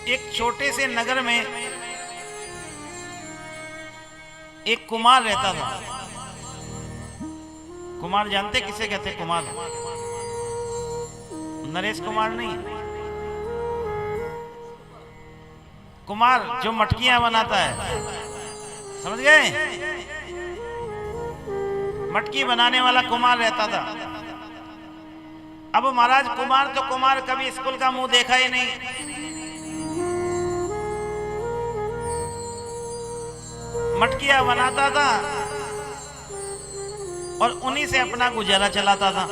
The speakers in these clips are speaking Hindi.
एक छोटे से नगर में एक कुमार रहता था। कुमार जानते किसे कहते? कुमार, नरेश कुमार नहीं, कुमार जो मटकियां बनाता है, समझ गए? मटकी बनाने वाला कुमार रहता था। अब महाराज कुमार तो कुमार, कभी स्कूल का मुंह देखा ही नहीं। मटकियां बनाता था और उन्हीं से अपना गुजारा चलाता था।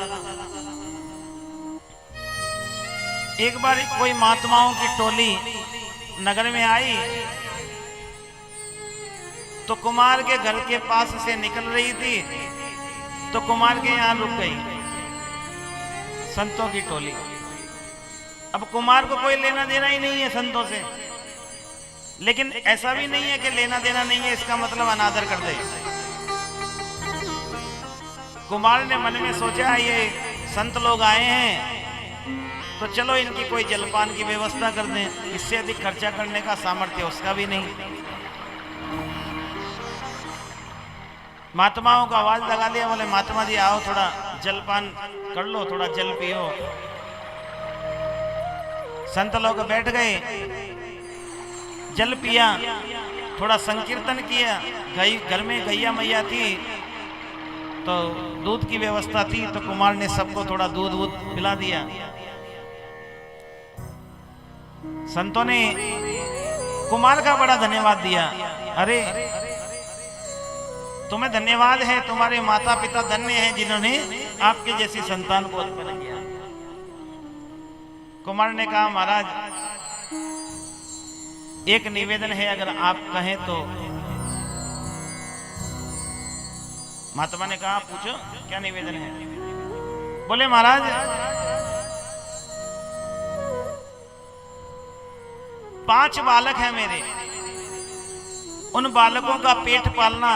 एक बार कोई महात्माओं की टोली नगर में आई तो कुमार के घर के पास से निकल रही थी, तो कुमार के यहां रुक गई संतों की टोली। अब कुमार को कोई लेना देना ही नहीं है संतों से, लेकिन ऐसा भी नहीं है कि लेना देना नहीं है इसका मतलब अनादर कर दे। कुमार ने मन में सोचा ये संत लोग आए हैं तो चलो इनकी कोई जलपान की व्यवस्था कर दें, इससे अधिक खर्चा करने का सामर्थ्य उसका भी नहीं। महात्माओं को आवाज लगा लिया, बोले महात्मा जी आओ थोड़ा जलपान कर लो, थोड़ा जल पियो। संत लोग बैठ गए, जल पिया, थोड़ा संकीर्तन किया। घर में गैया मैया थी तो दूध की व्यवस्था थी, तो कुमार ने सबको थोड़ा दूध पिला दिया। संतों ने कुमार का बड़ा धन्यवाद दिया। अरे तुम्हें धन्यवाद है, तुम्हारे माता पिता धन्य हैं जिन्होंने आपके जैसी संतान को उत्पन्न किया। कुमार ने कहा महाराज एक निवेदन है, अगर आप कहें तो। महात्मा ने कहा पूछो क्या निवेदन है। बोले महाराज 5 बालक हैं मेरे, उन बालकों का पेट पालना,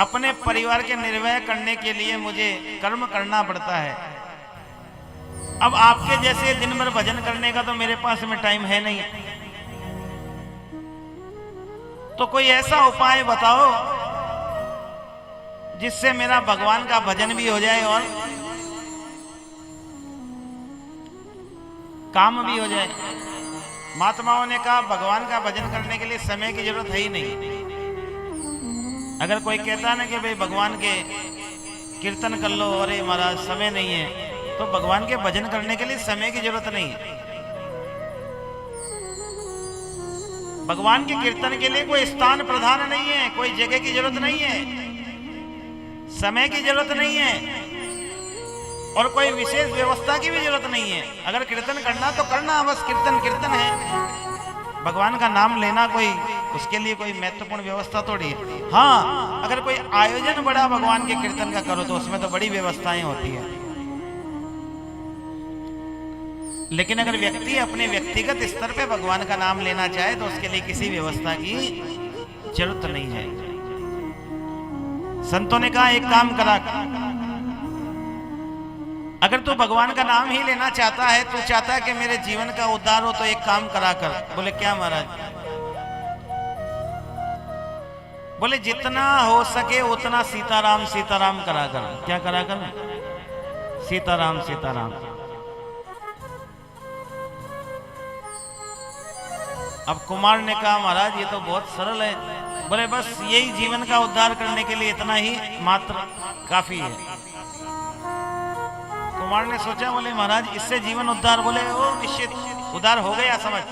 अपने परिवार के निर्वाह करने के लिए मुझे कर्म करना पड़ता है। अब आपके जैसे दिन भर भजन करने का तो मेरे पास में टाइम है नहीं, तो कोई ऐसा उपाय बताओ जिससे मेरा भगवान का भजन भी हो जाए और काम भी हो जाए। महात्माओं ने कहा भगवान का भजन करने के लिए समय की जरूरत है ही नहीं। अगर कोई कहता ना कि भाई भगवान के कीर्तन कर लो, अरे महाराज समय नहीं है, तो भगवान के भजन करने के लिए समय की जरूरत नहीं है। भगवान के कीर्तन के लिए कोई स्थान प्रधान नहीं है, कोई जगह की जरूरत नहीं है, समय की जरूरत नहीं है और कोई विशेष व्यवस्था की भी जरूरत नहीं है। अगर कीर्तन करना तो करना, बस कीर्तन कीर्तन है। भगवान का नाम लेना कोई उसके लिए कोई महत्वपूर्ण व्यवस्था थोड़ी है। हाँ, अगर कोई आयोजन बड़ा भगवान के कीर्तन का करो तो उसमें तो बड़ी व्यवस्थाएं होती है। लेकिन अगर व्यक्ति अपने व्यक्तिगत स्तर पे भगवान का नाम लेना चाहे तो उसके लिए किसी व्यवस्था की जरूरत नहीं है। संतों ने कहा एक काम करा, अगर तू भगवान का नाम ही लेना चाहता है, तू चाहता है कि मेरे जीवन का उद्धार हो, तो एक काम करा कर। बोले क्या महाराज? बोले जितना हो सके उतना सीताराम सीताराम करा कर। क्या करा कर? सीताराम सीताराम। अब कुमार ने कहा महाराज ये तो बहुत सरल है। बोले बस यही जीवन का उद्धार करने के लिए इतना ही मात्र काफी है। कुमार ने सोचा, बोले महाराज इससे जीवन उद्धार? बोले वो निश्चित उद्धार हो गया, समझ।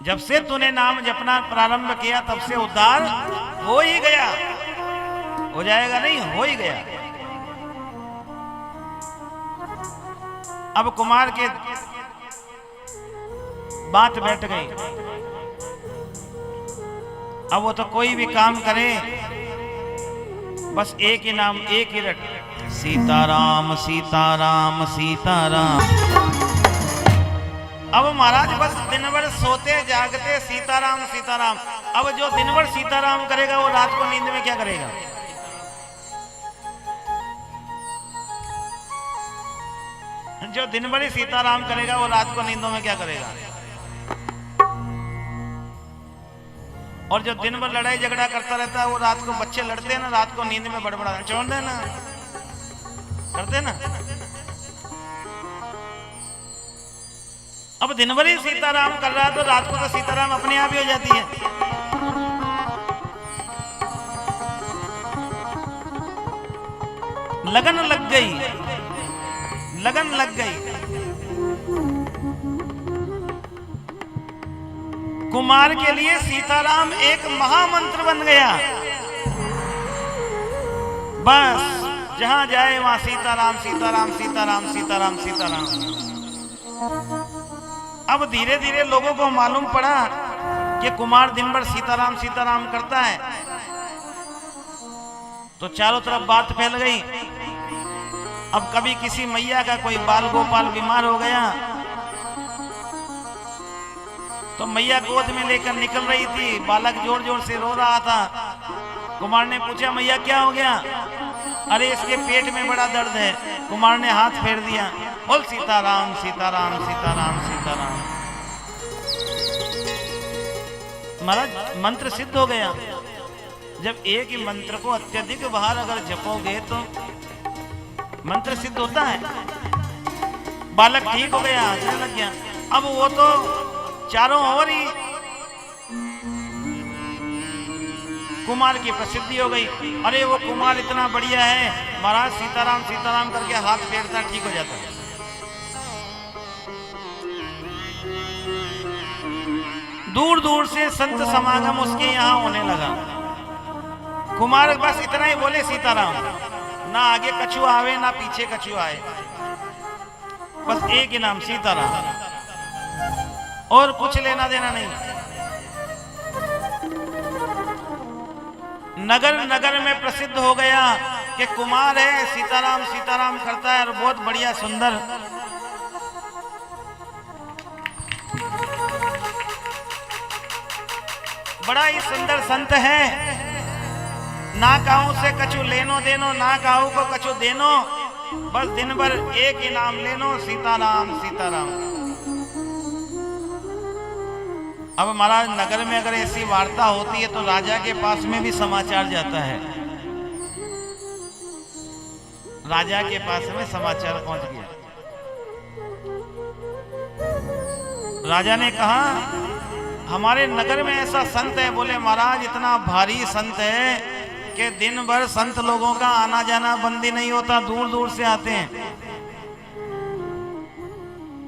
जब से तूने नाम जपना प्रारंभ किया तब से उद्धार हो ही गया। हो जाएगा नहीं, हो ही गया। अब कुमार के बात बैठ गई। अब वो तो कोई भी काम करे बस एक ही नाम, एक ही रट, सीताराम सीताराम सीताराम। अब महाराज बस दिन भर सोते जागते सीताराम सीताराम। अब जो दिन भर सीताराम करेगा वो रात को नींद में क्या करेगा? जो दिन भर ही सीताराम करेगा वो रात को नींदों में क्या करेगा? और जो दिन भर लड़ाई झगड़ा करता रहता है वो रात को, बच्चे लड़ते हैं ना, रात को नींद में बड़बड़ा छोड़ देना करते ना। अब दिन भर ही सीताराम कर रहा है तो रात को तो सीताराम अपने आप ही हो जाती है। लगन लग गई, लगन लग गई। कुमार के लिए सीताराम एक महामंत्र बन गया। बस जहां जाए वहां सीताराम सीताराम सीताराम सीताराम सीताराम। अब धीरे धीरे लोगों को मालूम पड़ा कि कुमार दिन भर सीताराम सीताराम करता है, तो चारों तरफ बात फैल गई। अब कभी किसी मैया का कोई बाल गोपाल बीमार हो गया तो मैया गोद में लेकर निकल रही थी, बालक जोर जोर से रो रहा था। कुमार ने पूछा मैया क्या हो गया? अरे इसके पेट में बड़ा दर्द है। कुमार ने हाथ फेर दिया, बोल सीताराम सीताराम सीताराम सीताराम। महाराज मंत्र सिद्ध हो गया। जब एक ही मंत्र को अत्यधिक बार अगर जपोगे तो मंत्र सिद्ध होता है। बालक ठीक हो गया, हंसने लग गया। अब वो तो चारों ओर ही कुमार की प्रसिद्धि हो गई। अरे वो कुमार इतना बढ़िया है महाराज, सीताराम सीताराम करके हाथ फेरता ठीक हो जाता है। दूर दूर से संत समागम उसके यहाँ होने लगा। कुमार बस इतना ही बोले सीताराम, ना आगे कछु आवे ना पीछे कछु आए, बस एक ही नाम सीताराम, और कुछ लेना देना नहीं। नगर नगर में प्रसिद्ध हो गया कि कुमार है सीताराम सीताराम करता है और बहुत बढ़िया सुंदर। बड़ा ही सुंदर संत है, ना काहू से कछु लेनो देनो, ना काहू को कछु देनो, बस दिन भर एक ही नाम लेनो सीताराम सीताराम। अब महाराज नगर में अगर ऐसी वार्ता होती है तो राजा के पास में भी समाचार जाता है। राजा के पास में समाचार पहुंच गया। राजा ने कहा हमारे नगर में ऐसा संत है। बोले महाराज इतना भारी संत है कि दिन भर संत लोगों का आना जाना बंदी नहीं होता, दूर दूर से आते हैं।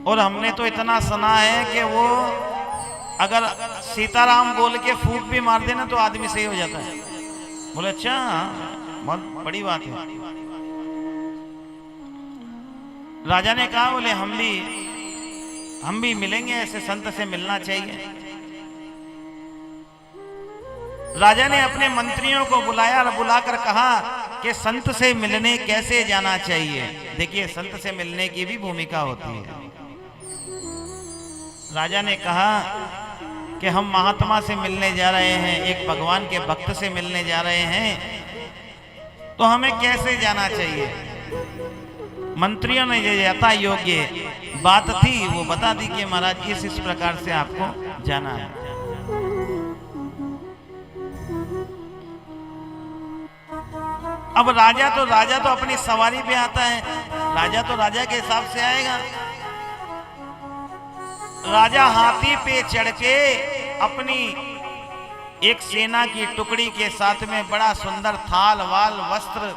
और हमने तो इतना सुना है कि वो अगर सीताराम बोल के फूंक भी मार देना तो आदमी सही हो जाता है। बोले अच्छा, बहुत बड़ी बात है। राजा ने कहा बोले हम भी मिलेंगे, ऐसे संत से मिलना चाहिए। राजा ने अपने मंत्रियों को बुलाया और बुलाकर कहा कि संत से मिलने कैसे जाना चाहिए। देखिए संत से मिलने की भी भूमिका होती है। राजा ने कहा कि हम महात्मा से मिलने जा रहे हैं, एक भगवान के भक्त से मिलने जा रहे हैं, तो हमें कैसे जाना चाहिए। मंत्रियों ने जो यथा योग्य बात थी वो बता दी कि महाराज इस प्रकार से आपको जाना है। अब राजा तो अपनी सवारी पे आता है, राजा तो राजा के हिसाब से आएगा। राजा हाथी पे चढ़ के अपनी एक सेना की टुकड़ी के साथ में बड़ा सुंदर थाल वाल वस्त्र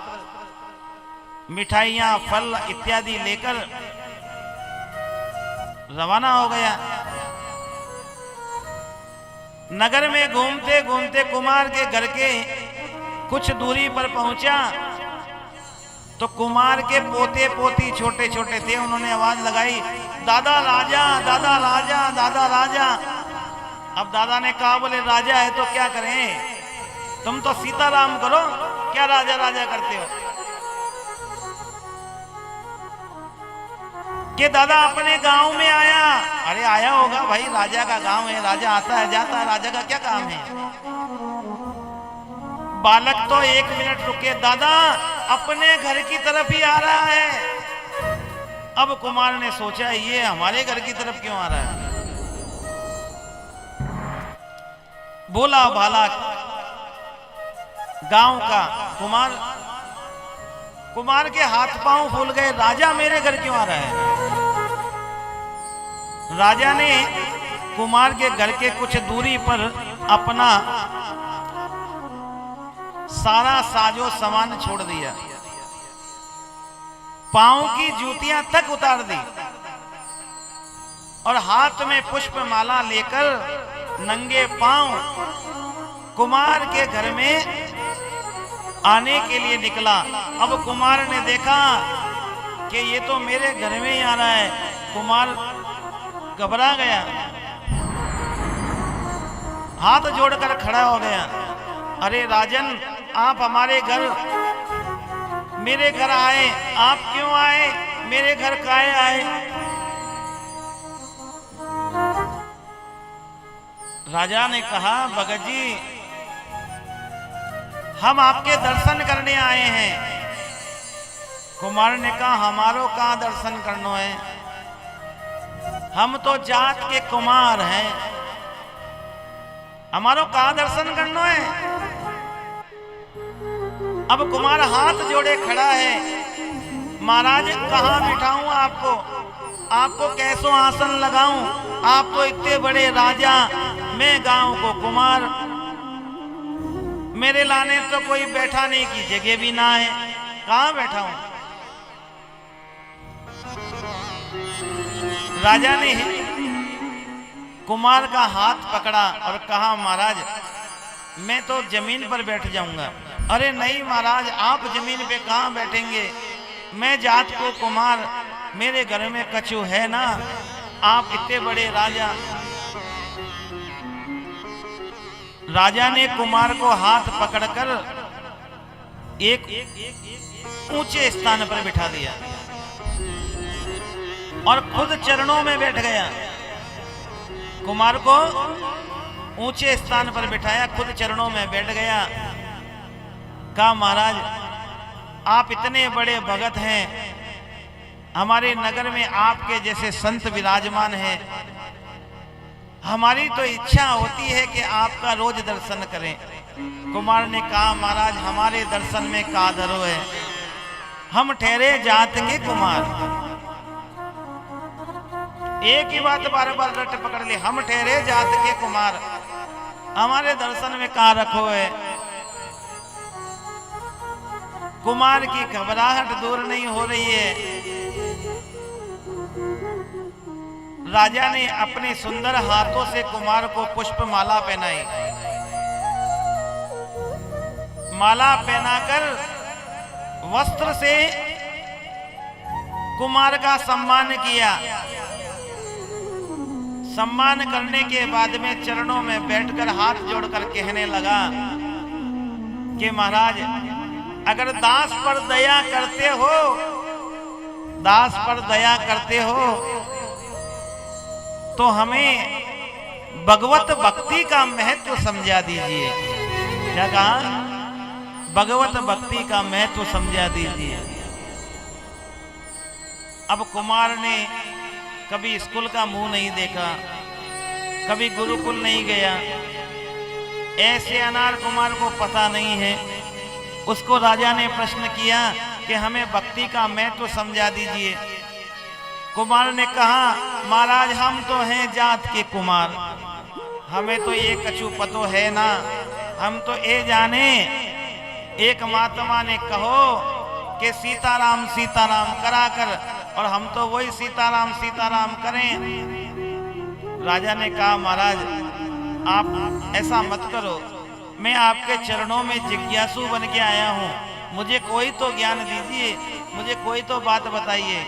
मिठाइयां फल इत्यादि लेकर रवाना हो गया। नगर में घूमते घूमते कुमार के घर के कुछ दूरी पर पहुंचा तो कुमार के पोते पोती छोटे छोटे थे। उन्होंने आवाज लगाई, दादा राजा दादा राजा दादा राजा। अब दादा ने कहा बोले राजा है तो क्या करें, तुम तो सीताराम करो, क्या राजा राजा करते हो। कि दादा अपने गांव में आया। अरे आया होगा भाई, राजा का गांव है, राजा आता है जाता है, राजा का क्या काम है। बालक तो 1 मिनट रुके, दादा अपने घर की तरफ ही आ रहा है, अब कुमार ने सोचा ये हमारे घर की तरफ क्यों आ रहा है। बोला भाला गांव का कुमार के हाथ पांव फूल गए, राजा मेरे घर क्यों आ रहा है। राजा ने कुमार के घर के कुछ दूरी पर अपना सारा साजो सामान छोड़ दिया, पांव की जूतियां तक उतार दी और हाथ में पुष्प माला लेकर नंगे पांव कुमार के घर में आने के लिए निकला। अब कुमार ने देखा कि ये तो मेरे घर में ही आ रहा है। कुमार घबरा गया, हाथ जोड़कर खड़ा हो गया। अरे राजन, आप हमारे घर, मेरे घर आए, आप क्यों आए, मेरे घर काहे आए। राजा ने कहा, भगत जी हम आपके दर्शन करने आए हैं। कुमार ने कहा, हमारो कहाँ दर्शन करनो है, हम तो जात के कुमार हैं, हमारो कहाँ दर्शन करनो है। अब कुमार हाथ जोड़े खड़ा है, महाराज कहाँ बिठाऊं आपको, आपको कैसो आसन लगाऊं, आप तो इतने बड़े राजा, मैं गांव को कुमार, मेरे लाने तो कोई बैठाने की जगह भी ना है, कहाँ बैठाऊं। राजा ने कुमार का हाथ पकड़ा और कहा, महाराज मैं तो जमीन पर बैठ जाऊंगा। अरे नहीं महाराज, आप जमीन पे कहाँ बैठेंगे, मैं जात को कुमार, मेरे घर में कछु है ना, आप इतने बड़े राजा। राजा ने कुमार को हाथ पकड़कर एक ऊंचे स्थान पर बिठा दिया और खुद चरणों में बैठ गया। कुमार को ऊंचे स्थान पर बिठाया, खुद चरणों में बैठ गया। कहा, महाराज आप इतने बड़े भगत हैं, हमारे नगर में आपके जैसे संत विराजमान हैं, हमारी तो इच्छा होती है कि आपका रोज दर्शन करें। कुमार ने कहा, महाराज हमारे दर्शन में का धरो है, हम ठहरे जात के कुमार। एक ही बात बार बार रट पकड़ ले, हम ठहरे जात के कुमार, हमारे दर्शन में का रखो है। कुमार की घबराहट दूर नहीं हो रही है। राजा ने अपने सुंदर हाथों से कुमार को पुष्प माला पहनाई, माला पहनाकर वस्त्र से कुमार का सम्मान किया। सम्मान करने के बाद में चरणों में बैठकर हाथ जोड़कर कहने लगा कि महाराज अगर दास पर दया करते हो, दास पर दया करते हो तो हमें भगवत भक्ति का महत्व समझा दीजिए। क्या कहा? भगवत भक्ति का महत्व समझा दीजिए। अब कुमार ने कभी स्कूल का मुंह नहीं देखा, कभी गुरुकुल नहीं गया, ऐसे अनार कुमार को पता नहीं है। उसको राजा ने प्रश्न किया कि हमें भक्ति का महत्व समझा दीजिए। कुमार ने कहा, महाराज हम तो हैं जात के कुमार, हमें तो ये कछु पतो है ना, हम तो ये जाने एक महात्मा ने कहो कि सीताराम सीताराम कराकर, और हम तो वही सीताराम सीताराम करें। राजा ने कहा, महाराज आप ऐसा मत करो, मैं आपके चरणों में जिज्ञासु बन के आया हूँ, मुझे कोई तो ज्ञान दीजिए, मुझे कोई तो बात बताइए।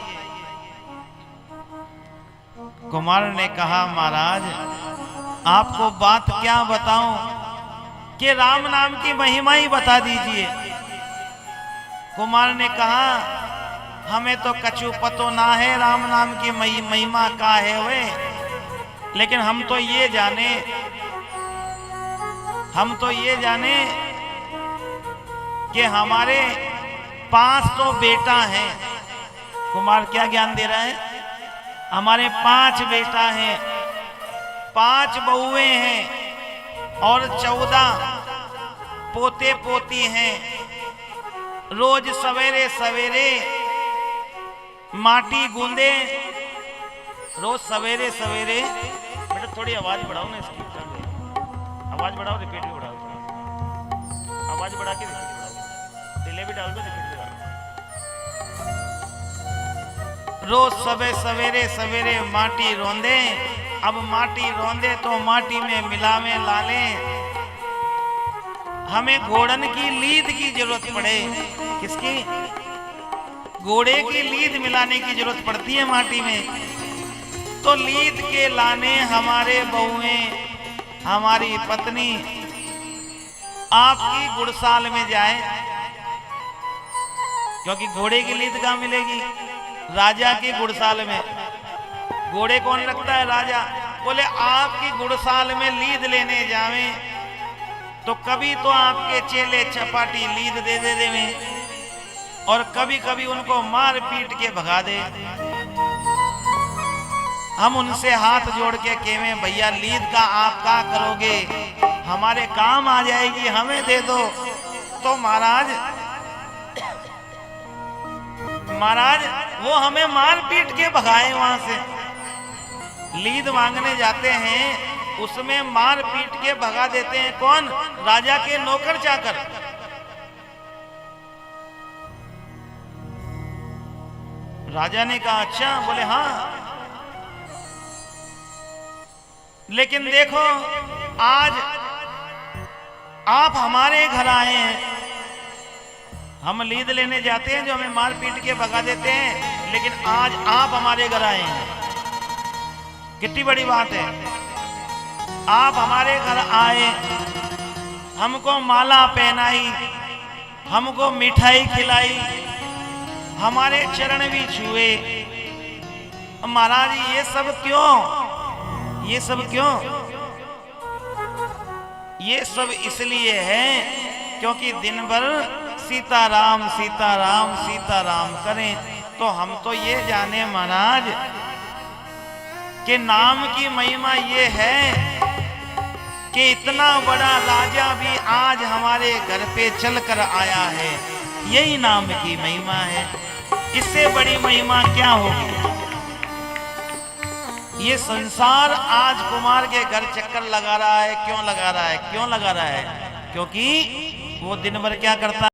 कुमार ने कहा, महाराज आपको बात क्या बताऊं कि राम नाम की महिमा ही बता दीजिए। कुमार ने कहा, हमें तो कछु पतो ना है राम नाम की महिमा का है वे, लेकिन हम तो ये जाने कि हमारे 500 बेटा हैं, कुमार क्या ज्ञान दे रहा है? हमारे 5 बेटा हैं, 5 बहुएं हैं और 14 पोते पोती हैं। रोज सवेरे सवेरे माटी गूंदे, रोज सवेरे सवेरे। बेटा थोड़ी आवाज बढ़ाओ ना इसकी, आवाज बढ़ाओ, रिपीट भी बढ़ाओ, आवाज बढ़ा के रिपीट बढ़ाओ, डिले भी डाल दो, रिपीट भी डाल। रोज सवेरे सवेरे माटी रोंदे। अब माटी रोंदे तो माटी में मिलावे लाले। हमें घोड़न की लीद की जरूरत पड़े। किसकी? घोड़े की लीद मिलाने की जरूरत पड़ती है माटी में। तो लीद के लाने हमारे बहुएं, हमारी पत्नी आपकी गुड़साल में जाए, क्योंकि घोड़े की लीद कहां मिलेगी? राजा की गुड़साल में। घोड़े कौन रखता है? राजा। बोले आपकी गुड़साल में लीद लेने जावे तो कभी तो आपके चेले चपाटी लीद दे देवे और कभी कभी उनको मार पीट के भगा दे। हम उनसे हाथ जोड़ के कहें, भैया लीद का आप क्या करोगे, हमारे काम आ जाएगी, हमें दे दो। तो महाराज वो हमें मार पीट के भगाए वहां से। लीद मांगने जाते हैं, उसमें मार पीट के भगा देते हैं। कौन? राजा के नौकर चाकर। राजा ने कहा अच्छा? बोले हाँ। लेकिन देखो आज आप हमारे घर आए हैं, हम लीद लेने जाते हैं जो हमें मार पीट के भगा देते हैं, लेकिन आज आप हमारे घर आए हैं। कितनी बड़ी बात है। आप हमारे घर आए, हमको माला पहनाई, हमको मिठाई खिलाई, हमारे चरण भी छुए। महाराज ये सब क्यों? ये सब क्यों? ये सब इसलिए है क्योंकि दिन भर सीताराम सीताराम सीताराम करें। तो हम तो ये जाने महाराज कि नाम की महिमा ये है कि इतना बड़ा राजा भी आज हमारे घर पे चल कर आया है। यही नाम की महिमा है। इससे बड़ी महिमा क्या होगी? ये संसार आज कुमार के घर चक्कर लगा रहा है। क्यों लगा रहा है? क्यों लगा रहा है? क्योंकि वो दिन भर क्या करता